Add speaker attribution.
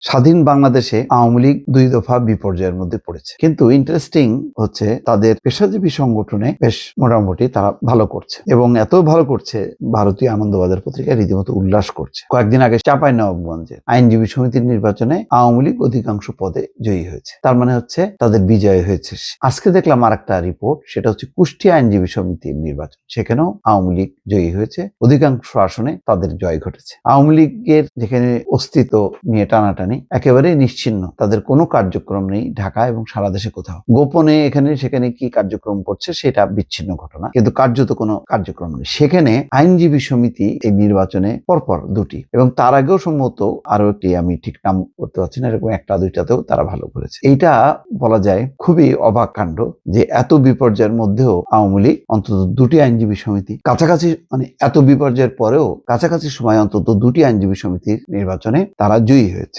Speaker 1: স্বাধীন বাংলাদেশে আওয়ামী লীগ দুই দফা বিপর্যয়ের মধ্যে পড়েছে, কিন্তু ইন্টারেস্টিং হচ্ছে তাদের পেশাজীবী সংগঠনে বেশ মোটামুটি তারা ভালো করছে এবং এত ভালো করছে ভারতীয় আনন্দবাজার পত্রিকা রীতিমতো উল্লাস করছে। কয়েকদিন আগে চাঁপাইনবাবগঞ্জে আইনজীবী সমিতির নির্বাচনে আওয়ামী লীগ অধিকাংশ পদে জয়ী হয়েছে, তার মানে হচ্ছে তাদের বিজয় হয়েছে। আজকে দেখলাম আর একটা রিপোর্ট, সেটা হচ্ছে কুষ্টিয়া আইনজীবী সমিতির নির্বাচন, সেখানেও আওয়ামী লীগ জয়ী হয়েছে, অধিকাংশ আসনে তাদের জয় ঘটেছে। আওয়ামী লীগের যেখানে অস্তিত্ব নিয়ে টানাটানি একেবারেই নিশ্চিহ্ন, তাদের কোনো কার্যক্রম নেই ঢাকা এবং সারা দেশে কোথাও। গোপনে এখানে সেখানে কি কার্যক্রম করছে সেটা বিচ্ছিন্ন ঘটনা, কিন্তু কার্যত কোনো কার্যক্রম নেই। সেখানে আইনজীবী সমিতি এই নির্বাচনে পরপর দুটি এবং তার আগেও সম্ভবত আরো একটি, আমি ঠিক নাম করতে পারছি না, এরকম একটা দুইটাতেও তারা ভালো করেছে। এইটা বলা যায় খুবই অবাক কাণ্ড যে এত বিপর্যয়ের মধ্যেও আওয়ামী লীগ অন্তত দুটি আইনজীবী সমিতি কাছাকাছি, মানে এত বিপর্যয়ের পরেও কাছাকাছি সময় অন্তত দুটি আইনজীবী সমিতির নির্বাচনে তারা জয়ী হয়েছে।